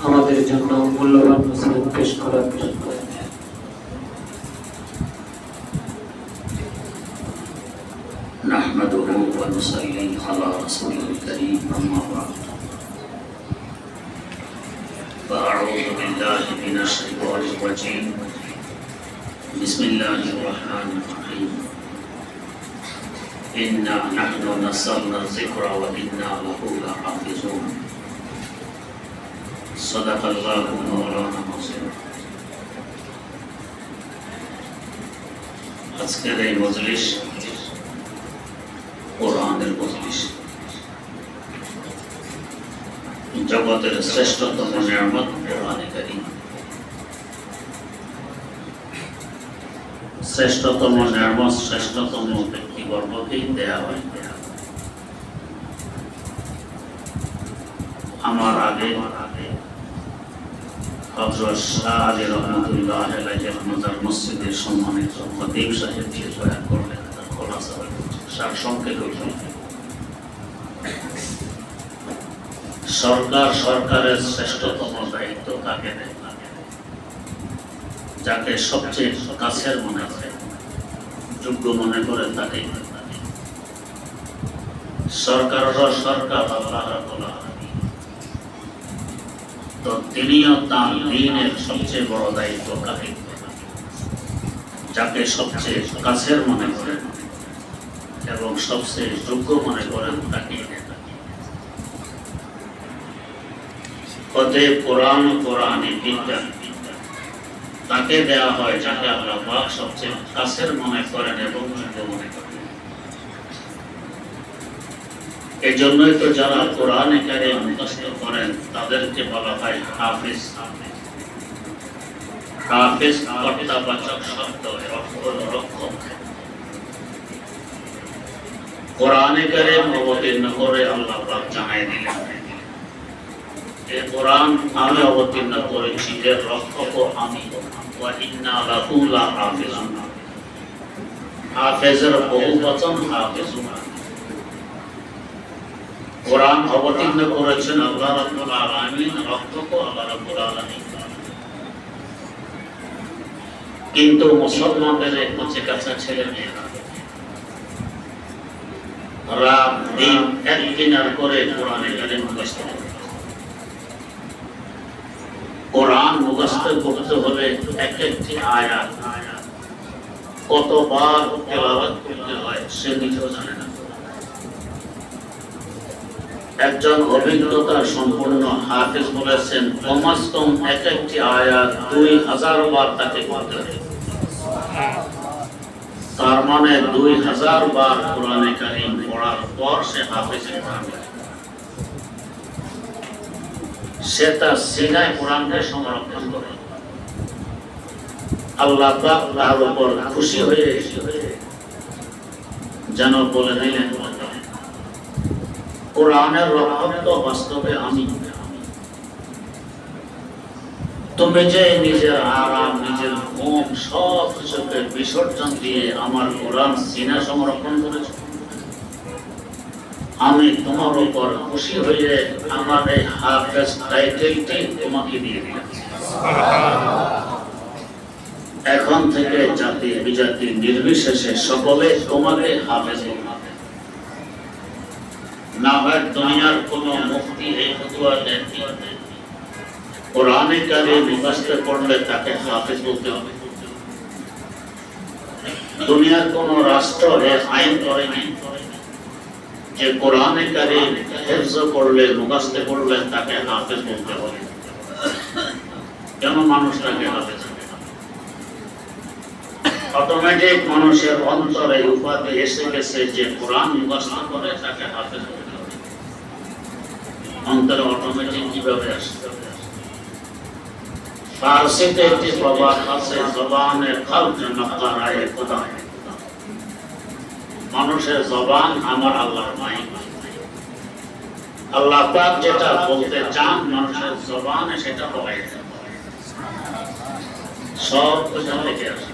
আমাদের জন্য মূল্যবান নসিহত পেশ করার نحمده ونصلي على رسوله الكريم أما بعد فأعوذ بالله من الشيطان الرجيم بسم الله الرحمن الرحيم إنا نحن نزلنا الذكر وإنا له لحافظون صدق الله مولانا العظيم আজকের এই মজলিস কোরআনের মজলিস জগতের শ্রেষ্ঠতম নিয়ামত কোরআনে কারীম শ্রেষ্ঠতম নিয়ামত শ্রেষ্ঠতম ব্যক্তিবর্গকেই দেয়া হয় আমার আগে হযরত শাহ আলী রহমাতুল্লাহ আলাইহি মাজার মসজিদের সম্মানিত খতিব সাহেব যে বয়ান করলেন তার খোলাসা সারসংক্ষেপ সরকারের শ্রেষ্ঠতম দায়িত্ব তাকে দেয় যাকে সবচেয়ে কাছের মনে করে যোগ্য মনে করে তাকে সরকার আল্লাহ রাব্বুল আলামিন তো তিনিও তার দ্বীনের সবচেয়ে বড় দায়িত্ব কাকে যাকে সবচেয়ে কাছের মনে করেন এবং সবচেয়ে যোগ্য মনে করেন তাকে অতএব কোরআনে বিদ্যা তাকে দেওয়া হয় যাকে আল্লাহ পাক সবচেয়ে কাছের মনে করেন এবং যোগ্য মনে করেন। এই জন্যই তো যারা কোরআনে কারীম মুখস্থ করেন তাদেরকে বলা হয় হাফিজ। হাফিজ কর্তাবাচক শব্দ রক্ষক। কোরআনে কারীম অবতীর্ণ করে আল্লাহ পাক জানাই দিলেন এই কোরআন আমি অবতীর্ণ করেছি, এর রক্ষক আমি। ওয়া ইন্না লাহু লাহাফিজুন। হাফেজের বহুবচন হাফিজুন। কোরআন অবতীর্ণ করেছেন আল্লাহ রাব্বুল আলামিন, রক্ষক আল্লাহ রাব্বুল আলামিন। কিন্তু মুসলমানদের কাছে কাছে ছেলে মেয়েরা রাত দিন এক কিনার করে কোরআনে কারীম মুখস্থ করে। কোরআন মুখস্থ করতে হলে এক একটি আয়াত কতবার তেলাওয়াত করতে হয় সে নিজেও জানে না। একজন অভিজ্ঞতা সম্পূর্ণ হাফেজ বলেছেন কমাস কম এক একটি আয়াত 2000 বার তাকে পড়তে হয়। তার মানে 2000 বার কোরআনে কারীম পড়ার পর সে হাফেজ হবে। সে তার সিনায় কোরআনকে সংরক্ষণ করে। আল্লাহ পাক তার উপর খুশি হয়ে যেন বলে দিলেন কোরআনের রক্ষক তো বাস্তবে আমি। তুমি যে নিজের আরাম নিজের ঘুম সব কিছুকে বিসর্জন দিয়ে আমার কোরআন সিনা সংরক্ষণ করেছ, আমি তোমার উপর খুশি হয়ে আমার এই হাফেজ টাইটেলটি তোমাকে দিয়ে দিলাম। এখন থেকে জাতি বিজাতি নির্বিশেষে সকলে তোমাকে হাফেজ বলবে। না হয় দুনিয়ার কোন মুফতি এই ফতোয়া দেন কোরআনে কারীম মুখস্থ করলে তাকে হাফেজ বলতে হবে। দুনিয়ার কোন রাষ্ট্র এর আইন করেনি যে কোরআনে কারীম হিফজ করলে মুখস্থ করলে তাকে হাফেজ বলতে হবে। কেন মানুষটাকে হাফেজ? অটোমেটিক মানুষের অন্তরে উপাধি এসে গেছে যে কোরআন মুখস্থ করে তাকে হাফেজ বলতে হবে। অন্তরে অটোমেটিক কিভাবে আসে? ফারসিতে একটি প্রবাদ আছে, জবানে খালক নকরায়ে খোদা। মানুষের জবান আমার আল্লাহর মাইক। আল্লাহ পাক যেটা বলতে চান মানুষের জবানে সেটা বলে সব কিছু লিখে আসে।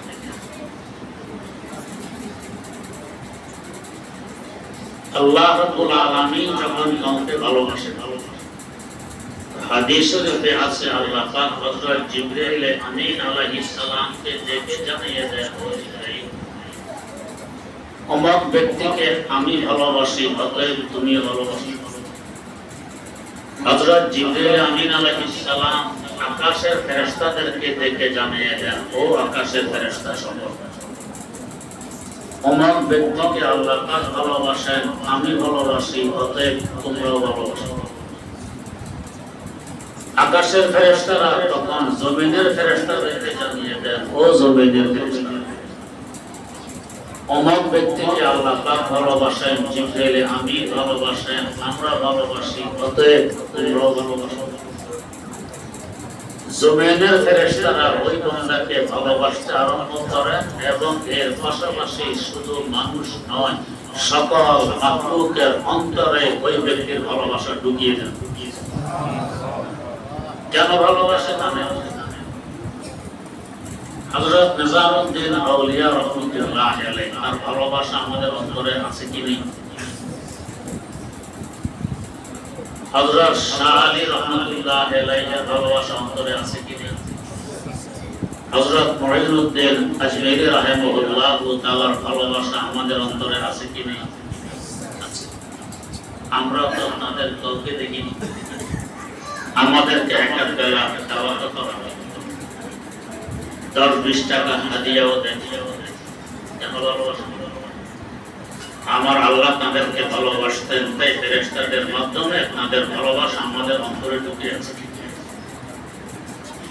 আল্লাহ রাব্বুল আলামিন যখন কাউকে ভালোবাসেন হাদিস শরীফে আছে আল্লাহ পাক হযরত জিবরাইল আমিন আলাইহিস সালামকে ডেকে জানিয়ে দেন, অমুক ব্যক্তিকে আমি ভালোবাসি, অতএব তুমি ভালোবাসো। হযরত জিবরাইল আমিন আলাইহিস সালাম আকাশের ফেরেশতাদেরকে ডেকে জানিয়ে দেন, ও আকাশের ফেরেশতা শোনো, অমুক ব্যক্তিকে আল্লাহ পাক ভালোবাসেন, আমি ভালোবাসি, অতএব তোমরাও ভালোবাসো। আকাশের ফেরেশতারা তখন জমিনের ফেরেশতাদেরকে জানিয়ে দেন, ও জমিনের ফেরেশতা, অমুক ব্যক্তিকে আল্লাহ পাক ভালোবাসেন, জিবরাইল আমি ভালোবাসেন, আমরা ভালোবাসি, অতএব তোমরাও ভালোবাসো। জমিনের ফেরেশতারা ওই বান্দাকে ভালোবাসতে আরম্ভ করেন এবং এর পাশাপাশি শুধু মানুষ নয়, সকল মাখলুকের অন্তরে ওই ব্যক্তির ভালোবাসা ঢুকিয়ে দেন। কেন ভালোবাসে জানেন? হযরত নিজামউদ্দিন আউলিয়া রাহমাতুল্লাহ আলাইহি আর ভালোবাসা আমাদের অন্তরে আছে কি নেই? হযরত শাহ আলী রাহমাতুল্লাহ আলাইহি ভালোবাসা অন্তরে আছে কি নেই? হযরত মুঈনুদ্দিন আজমেরী রাহিমাহুল্লাহু তাআলার ভালোবাসা আমাদের অন্তরে আছে কি নেই? আমরা তো আপনাদের কাউকে দেখিনি, আমাদেরকে একটা বেলা দাওয়াত করা হয়, 10-20 টাকা হাদিয়াও দেন, কেন ভালোবাসা? আমার আল্লাহ তাদেরকে ভালোবাসতেন, তাই ফেরেশতাদের মাধ্যমে তাদের ভালোবাসা আমাদের অন্তরে ঢুকে আছে।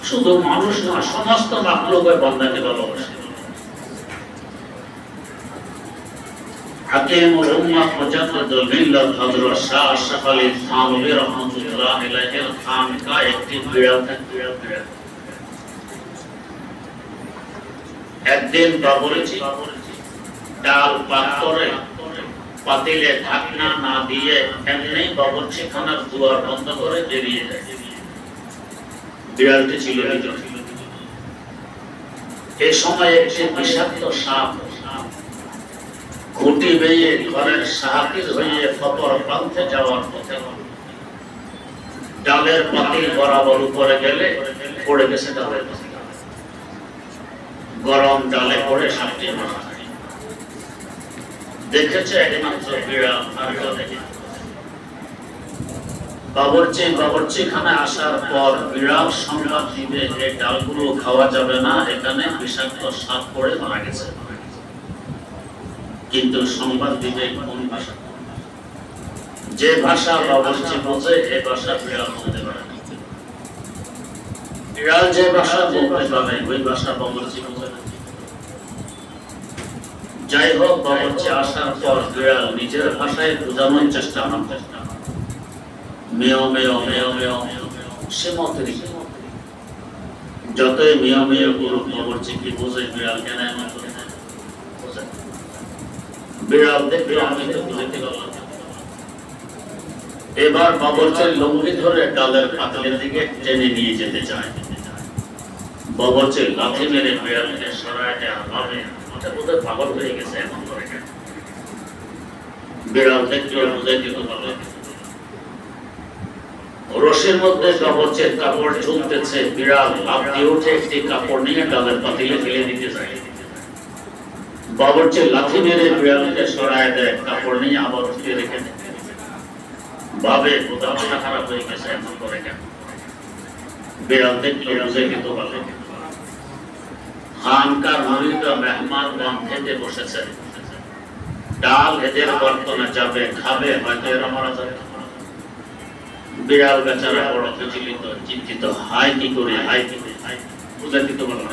শুধু মানুষ না, সমস্ত মাখলুক ওই বান্দাকে ভালোবাসে। হাকিমুল উম্মাহ মুজাদ্দিদুল মিল্লাত হযরত শাহ আশরাফ আলী থানভী রাহমাতুল্লাহ আলাইহির খানকা একটি বিড়াল থাকতো। একদিন বাবুর্চি ডাল পাত্রে পাতিলে ঢাকনা না দিয়ে এমনি বাবুর্চি খানার দুয়ার বন্ধ করে বেরিয়ে যায়। বিড়ালটি ছিল ভিতরে। এই সময় একটি বিষাক্ত সাপ খুঁটি বেয়ে ঘরের সাহাকির হয়ে অপর প্রান্তে যাওয়ার পথে ডালের পাতিল বরাবর উপরে গেলে পড়ে গেছে ডালের পাতিল। গরম ডালে পড়ে সাপটি মারা যায়। দেখেছে একমাত্র বিড়াল, আর কেউ দেখে। বাবুর্চিখানে আসার পর বিড়াল সংবাদ দিবে এই ডালগুলো খাওয়া যাবে না, এখানে বিষাক্ত সাপ পড়ে মারা গেছে। কিন্তু সংবাদ দিবে কোন ভাষা? যে ভাষা বাবুর্চি বোঝে এই ভাষা বিড়াল বলতে পারে না। বিড়াল যে ভাষা বলতে পারে ওই ভাষা বাবুর্চি বোঝে না। যাই হোক, বাবুর্চি আসার পর বিড়াল নিজের ভাষায় বোঝানোর চেষ্টা আরম্ভ করে। মেয় মেয় মেয় মেয় সে মতেরই যতই মেয় মেয় করুক বাবুর্চি কি বোঝে বিড়াল কেন এমন করে? বিড়াল দেখে আমি তো বুঝতে পারলাম। এবার বাবুর্চির লুঙ্গি ধরে ডালের পাতিলের দিকে টেনে নিয়ে যেতে চায়। বাবুর্চি লাথি মেরে বিড়ালকে সরায় দেওয়া হবে, ওটা বোধহয় পাগল হয়ে গেছে এমন করে। বিড়াল দেখে বুঝাই দিতে পারলো। রশির মধ্যে বাবুর্চির কাপড় ঝুলতেছে, বিড়াল লাফ দিয়ে উঠে একটি কাপড় নিয়ে ডালের পাতিলে ফেলে দিতে চায়। বাবুর্চি লাথি মেরে বিড়ালকে সরায় দেয়, কাপড় নিয়ে আবার উঠিয়ে রেখে দেয়। ভাবে বোধহয় মাথা খারাপ হয়ে গেছে এমন করে কেন? বিড়াল দেখলে বুঝে দিত ভালো। খানকার মুরিদরা মেহমানগণ খেতে বসেছে, ডাল এদের বর্তনে যাবে, খাবে, হয়তো এরা মারা যাবে। বিড়াল বেচারা বড় বিচলিত, চিন্তিত, হাই কি করে বুঝে দিত ভালো।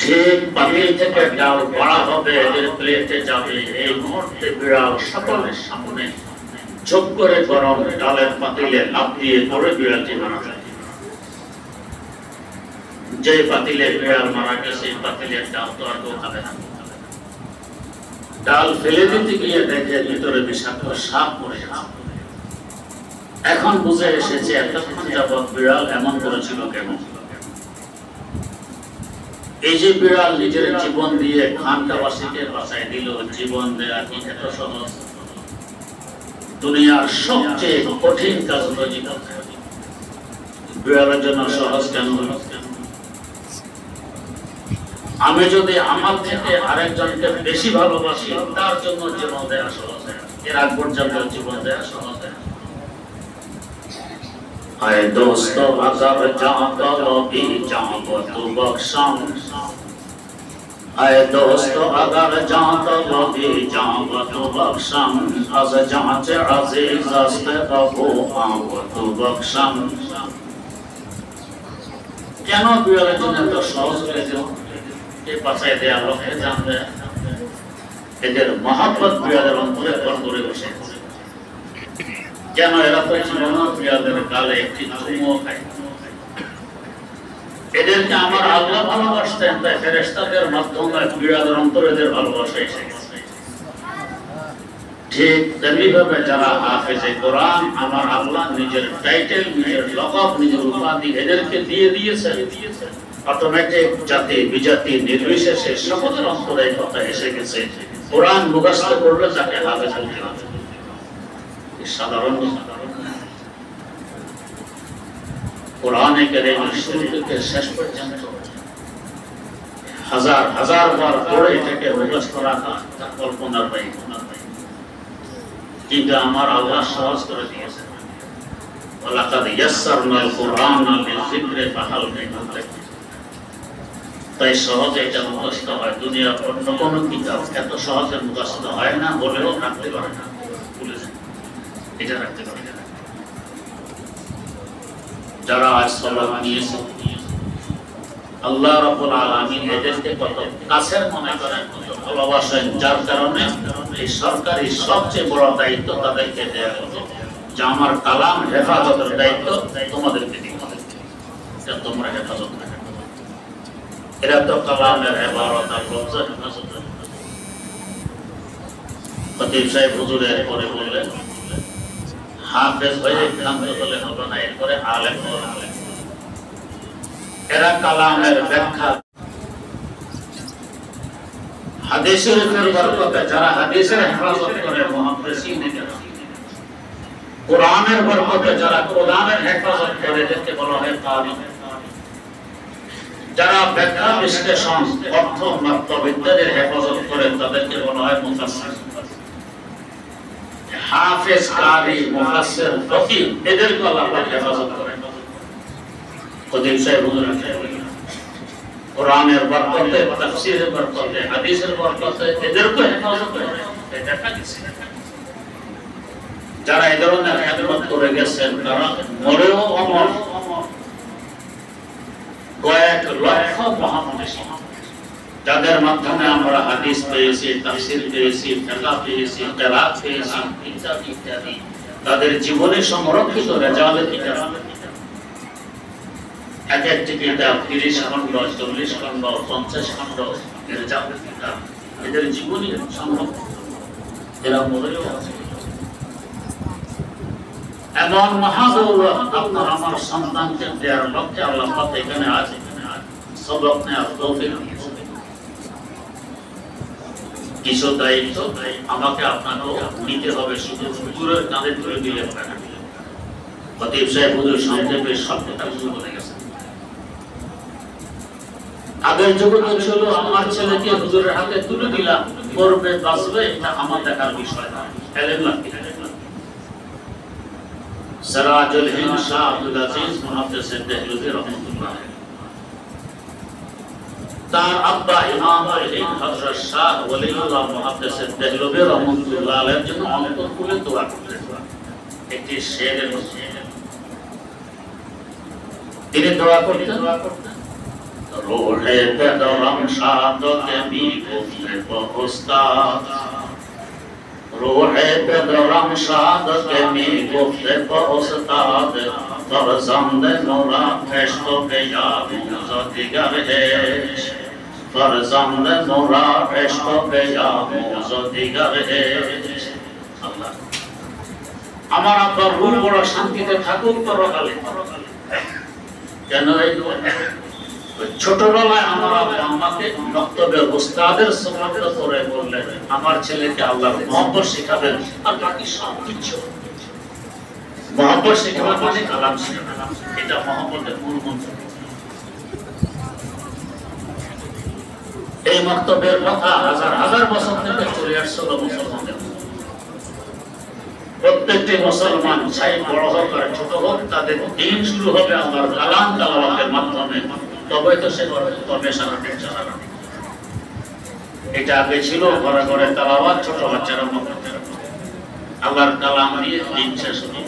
ঠিক পাতিল থেকে ডাল বড়া হবে, এদের প্লেটে যাবে, এই মুহূর্তে বিড়াল সকলের সামনে চোখ করে গরম ডালের পাতিলে লাফ দিয়ে পড়ে বিড়ালটি মারা যায়। যে পাতিলে বিড়াল মারা গেছে সেই পাতিলের ডাল তো আর কেউ খাবে না। ডাল ফেলে দিতে গিয়ে দেখে ভিতরে বিষাক্ত সাপ পড়ে গেছে। এখন বুঝে এসেছে এতক্ষণ যাবৎ বিড়াল এমন করেছিল কেন। এই যে বিড়াল নিজের জীবন দিয়ে খানকাবাসীকে বাঁচাই দিল, জীবন দেয়া কি এত সহজ? দুনিয়ার সবচেয়ে কঠিন কাজ হলো জীবন। বিড়ালের জন্য সহজ কেন? আমি যদি আমার থেকে আরেকজনকে বেশি ভালোবাসি, তার জন্য জীবন দেয়া সহজ, এর আগ পর্যন্ত জীবন দেয়া সহজ। आए दोस्तों अगर जाओ भी जाओ तो बख्शम, आए दोस्तों अगर जाओ भी जाओ तो बख्शम, आज जांचे अजीज अस्ते अबू आओ तो बख्शम। কেন বিড়ালের জন্য এত সহজ হয়ে গেল? এ পাশায় দেয়া লোকে জানবে এদের মহব্বত বিড়ালের অন্তরে ঘর করে বসে। কেন এরা তো ছিল না বিড়ালের গালে একটি চুমুও খায়। এদেরকে আমার আল্লাহ ভালোবাসতেন, তাই ফেরেশতাদের মাধ্যমে বিড়ালের অন্তরে এদের ভালোবাসা এসে গেছে। ঠিক তেমনিভাবে যারা হাফেজে কোরআন, আমার আল্লাহ নিজের টাইটেল, নিজের লকব, নিজের উপাধি এদেরকে দিয়ে দিয়েছেন। অটোমেটিক জাতি বিজাতি নির্বিশেষে সকলের অন্তরে এই কথা এসে গেছে, কোরআন মুখস্থ করলে তাকে হাফেজ বলতে হবে। সাধারণ কোরআনে কারীমের শুরু থেকে শেষ পর্যন্ত হাজার হাজার বার পড়ে এটাকে মুখস্থ রাখা তা কল্পনার বাইরে। কিন্তু আমার আল্লাহ সহজ করে দিয়েছেন, ওয়ালাকাদ ইয়াসসারনাল কুরআনা লিযিকরি ফাহাল মিন মুদ্দাকির। তাই সহজে এটা মুখস্থ হয়। দুনিয়ার অন্য কোনো কিতাব এত সহজে মুখস্থ হয় না, বলেও রাখতে পারে না, ভুলে যায়। এটা রাখতে পারে না। যারা আজ সালাত নিয়েছে, আল্লাহ রাব্বুল আলামিন এদেরকে কত কাছের মনে করেন, কত ভালোবাসেন, যার কারণে এই সরকারি সবচেয়ে বড় দায়িত্ব তাদেরকে দেয়া হলো যে আমার কালাম হেফাজতের দায়িত্ব তোমাদেরকে দিতে হবে, তোমরা হেফাজত করবে। এরা তো কালামের ইবারত আর লফজ হেফাজত। খতিব সাহেব হুজুরের পরে বললেন হাফেজ হয়ে ক্ষান্ত হলে হবে না, এরপরে আলেম হওয়া। এরা কালামের ব্যাখ্যা, হাদিসের বরকতে যারা হাদিসের হেফাজত করে মুহাদ্দিসিন, কোরআনের বরকতে যারা কোরআনের হেফাজত করে এদেরকে বলা হয় কারি। যারা ব্যাখ্যা বিশ্লেষণ অর্থ মাত্র ইত্যাদির হেফাজত করে তাদেরকে বলা হয় মুফাসসির। হাফেজ, কারি, মুফাসসির, ফকিহ এদেরকে আল্লাহ পাক হেফাজত করেন। খতিব সাহেব হুজুর কোরআনের বরকতে, তাফসীরের বরকতে, হাদিসের বরকতে এদেরকে হেফাজত করেন। এটা কাছে যারা এই ধরনের খেদমত করে গেছেন তারা মরেও অমর। কয়েক লক্ষ মহামনীষী যাদের মাধ্যমে আমরা হাদিস পেয়েছি, তাফসীর পেয়েছি, ফিকহ পেয়েছি, কিরাত পেয়েছি ইত্যাদি ইত্যাদি, তাদের জীবনে সংরক্ষিত রেজালের কিতাব, এক একটি কিতাব 30 খণ্ড, 40 খণ্ড, 50 খণ্ড রেজালের কিতাব, এদের জীবনী সংরক্ষিত। এরা মরেও আছে। এমন মহাদৌলত আপনার আমার সন্তানকে দেওয়ার লক্ষ্যে আল্লাহ পাক এখানে আছে, সবক নেওয়ার তৌফিক দিয়েছেন। কিছু দায়িত্ব আমাকে আপনাকেও নিতে হবে, শুধু হুজুরের কাঁধে তুলে দিলে হবে না। খতিব সাহেব হুজুর সংক্ষেপে সব কথা বলে গেছেন। আগের যুগে ছিল আমার ছেলেকে হুজুরের হাতে তুলে দিলাম, করবে বাঁচবে এটা আমার দেখার বিষয় না, এলেম লাগবে। সিরাজুল হিন্দ শাহ আব্দুল আজিজ মুহাদ্দিস দেহলভী রাহমাতুল্লাহ, তার আব্বা ইমামুল হিন্দ হযরত শাহ ওলিউল্লাহ মুহাদ্দিস দেহলভী রাহমাতুল্লাহ আলাইহির জন্য অন্তর খুলে দোয়া করতেন। একটি শেরের মধ্যে তিনি দোয়া করতেন, রোহে বেদরম শাদকে বি গুফতে উস্তাদ, روحे बेदरम शादके मी गुफ्ते उस्ताद, फरजंद नूरा फेश्तो के याद मुझो दिगर है, फरजंद नूरा फेश्तो के याद मुझो दिगर है। अल्लाह আমার আব্বার রূহ বড় শান্তিতে থাকুক পরকালে। কেন এই ছোটবেলায় আমার আব্বা আমাকে বক্তব্যে উস্তাদের সুন্নাত করে বললেন আমার ছেলেকে আল্লাহর মহব্বত শেখাবেন, আর বাকি সব কিছু মহব্বত শিখবা মানে কালাম শিখবা, এটা মহব্বতের মূল মন্ত্র। এই মক্তবের কথা হাজার হাজার বছর থেকে চলে আসছিল মুসলমানদের। প্রত্যেকটি মুসলমান চাই বড় হোক আর ছোট হোক, তাদের দিন শুরু হবে আল্লাহর কালাম তেলাওয়াতের মাধ্যমে, তবে তো সে তবে সারা দিন চালাবে। এটা আগে ছিল ঘরে ঘরে তেলাওয়াত, ছোট বাচ্চারা আল্লাহর কালাম নিয়ে দিন শেষ হলো।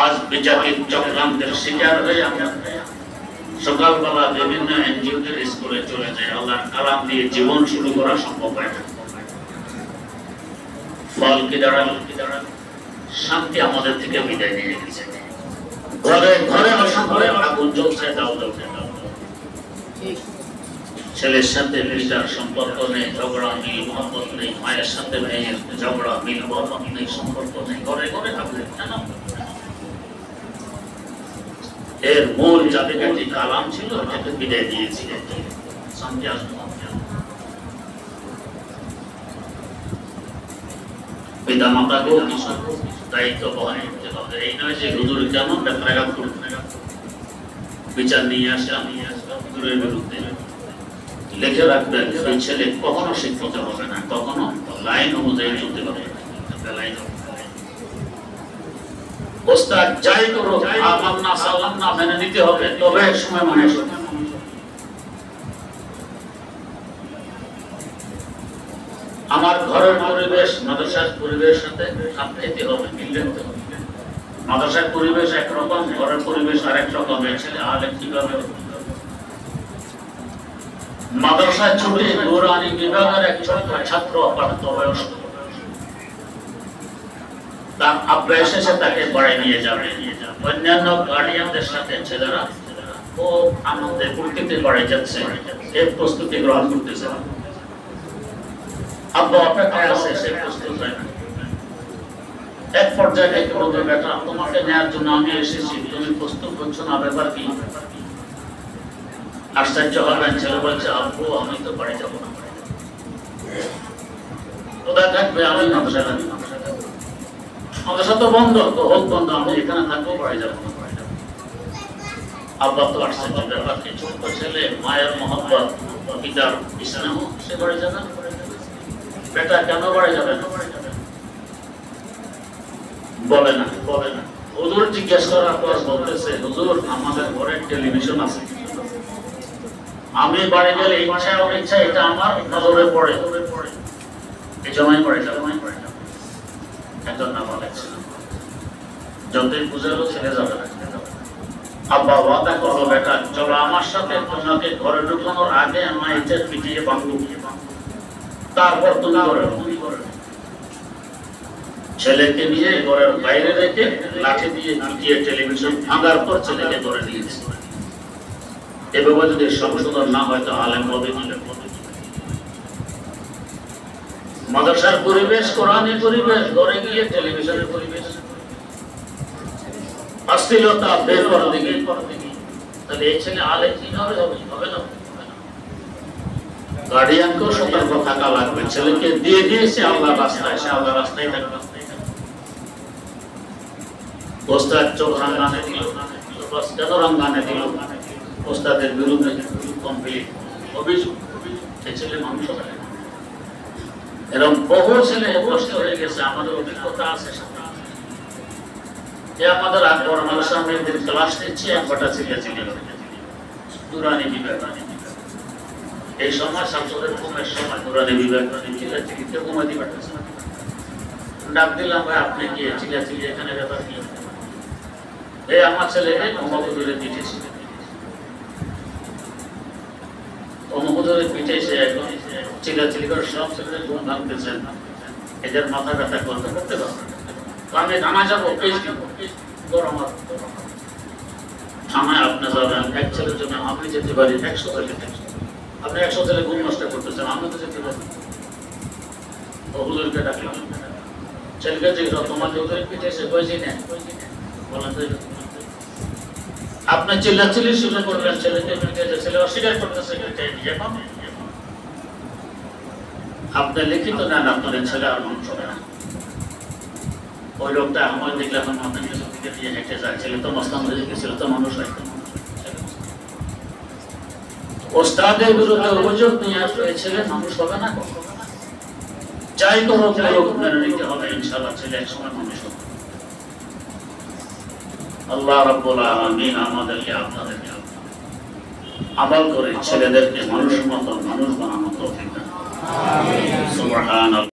আজ বিজাতির চক্রান্তের শিকার হয়ে আমরা সকালবেলা বিভিন্ন এনজিওদের স্কুলে চলে যায়, আল্লাহর কালাম দিয়ে জীবন শুরু করা সম্ভব হয় না। ফল কি দাঁড়াল? শান্তি আমাদের থেকে বিদায় নিয়ে গেছে। ঘরে ঘরে অসংখ্য আগুন জ্বলছে, দাও দাও। ছেলের সাথে পিতার সম্পর্ক নেই, ঝগড়া মিল মহব্বত নেই, মায়ের সাথে মেয়ের ঝগড়া মিল মহব্বত নেই, সম্পর্ক নেই, ঘরে ঘরে আগুন। কেন? এর মূল চাবিকাঠি কালাম ছিল, এটাকে বিদায় দিয়েছি। শান্তি আসবে। পিতা মাতাকেও কিছু দায়িত্ব বহন করতে হবে। এই নয় যে হুজুর কেমন ব্যাপারাঘাত করতে বিচার নিয়ে আসে, আমি হুজুরের বিরুদ্ধে লিখে রাখবেন, সেই ছেলে কখনো শিক্ষিত হবে না, কখনো লাইন অনুযায়ী চলতে পারবে না। ওস্তাদ যাই করো আল্লাহ না সালাম না মেনে নিতে হবে, তবে এক সময় মানুষ হবে। আমার ঘরের পরিবেশ মাদ্রাসার পরিবেশের সাথে খাপ খাইতে হবে, মিলতে হবে। মাদ্রাসার পরিবেশ একরকম, ঘরের পরিবেশ আরেক রকম। ছেলে আলেম কিভাবে মাদ্রাসায় ছুটে নুরানি বিভাগের এক ছোট ছাত্র প্রাপ্তবয়স্ক, তার আব্বা এসে তাকে পড়ায় নিয়ে যাবে। অন্যান্য গার্ডিয়ানদের সাথে ছেলেরা ও আনন্দে ফুর্তিতে পড়ে যাচ্ছে, এর প্রস্তুতি গ্রহণ করতেছে। আব্বা অপেক্ষায় আছে, সে প্রস্তুত হয় না। এক পর্যায়ে ডেকে বলবে, বেটা তোমাকে নেওয়ার জন্য আমি এসেছি, তুমি প্রস্তুত হচ্ছ না, ব্যাপার কি? আশ্চর্য হবেন, ছেলে বলছে, আব্বু আমি তো বাড়ি যাবো না। কোথায় থাকবে? আমি মাদ্রাসায় থাকি। মাদ্রাসা তো বন্ধ, তো হোক বন্ধ, আমি এখানে থাকবো, বাড়ি যাবো না। আব্বা তো আশ্চর্য, ব্যাপার কি? ছোট ছেলে, মায়ের মহব্বত, পিতার স্নেহ, সে বাড়ি যাবে না। বেটা কেন বাড়ি যাবে না? বলে না, বলে না। হুজুর জিজ্ঞেস করার পর বলতেছে, হুজুর আমাদের ঘরে টেলিভিশন আছে, আমি বাড়ি গেলে ইচ্ছা অনিচ্ছা এটা আমার নজরে পড়ে, এই জন্যই বাড়ি যাবো। একজন না বলেছিল, যতই বুঝালো ছেলে যাবে না। আব্বা ওয়াদা করলো, বেটা চলো আমার সাথে, তোমাকে ঘরে ঢুকানোর আগে আমার ইচ্ছা পিটিয়ে বাঁধবো, তারপর তুমি ঘরে ছেলেকে নিয়ে ঘরের বাইরে রেখে লাঠি দিয়ে পিটিয়ে টেলিভিশন ভাঙার পর ছেলেকে ধরে নিয়েছে। এভাবে যদি সংশোধন না হয় তো আলেম হবে কি? মাদ্রাসার পরিবেশ, কোরআনের পরিবেশ, ঘরে গিয়ে টেলিভিশনের পরিবেশ, অশ্লীলতা বেপরদিগি, তাহলে এই ছেলে আলেম কিভাবে হবে? হবে না। গার্ডিয়ানকেও সতর্ক থাকা লাগবে। ছেলেকে দিয়ে দিয়েছে আল্লাহর রাস্তায়, সে আল্লাহর রাস্তায় থাকবে। ওস্তাদ চোখ রাঙ্গানে দিল, কেন রাঙ্গানে দিল? ওস্তাদের বিরুদ্ধে কমপ্লিট অভিযোগ, সে ছেলে মানুষ হবে না। এরকম বহু ছেলে কষ্ট হয়ে গেছে, আমাদের অভিজ্ঞতা আছে। আমাদের আকবর মাদ্রাসা মেয়েদের ক্লাস নিচ্ছে, এক বাটা চিল্লাচিল্লি নুরানি বিভাগ। এই সময় ছাত্রদের ঘুমের সময় নুরানি বিভাগ চিল্লাচিল্লিতে ঘুমা দিতে পারতেছে না। ডাক দিলাম, ভাই আপনি কি চিল্লাচিল্লি এখানে ব্যাপার কি? এই আমার ছেলেকে অমকুদুরে পিঠেছে, অমকুদুরে পিঠেছে, এখন চিল্লাচিল্লি করে সব ছেলেদের ঘুম ভাঙতেছে, এদের মাথা ব্যথা করতে করতে পারবে। আমি থানা যাবো, থানায় আপনি যাবেন, এক ছেলের জন্য আপনি যেতে পারি 100 ছেলে, আপনি 100 ছেলে ঘুম নষ্ট করতেছেন, আমি তো যেতে পারি। হুজুরকে ডাকলাম, ছেলেকে যে তোমার হুজুরের পিঠেছে কইছি না, বলেন তো আপনি চিল্লাচিল্লি শুরু করবেন, ছেলেকে পিঠেছে, ছেলে অস্বীকার করতেছে, আপনি লিখিত নেন, আপনার ছেলে আর মানুষ হবে না। ওই লোকটা আমার দেখলে এখন মাথা নিচে দিকে দিয়ে হেঁটে যায়, ছেলে তো মস্তান হয়ে গেছে, ছেলে তো মানুষ হয়। ওস্তাদের বিরুদ্ধে অভিযোগ নিয়ে আসলে ছেলে মানুষ হবে না, যাই করো মেনে নিতে হবে, ইনশাআল্লাহ ছেলে একসময় মানুষ হবে। আল্লাহ রাব্বুল আলামিন আমাদেরকে আপনাদেরকে আমল করে ছেলেদেরকে মানুষের মতো মানুষ বানানো তৌফিক দান। আমিন। সুবহানাল্লাহ।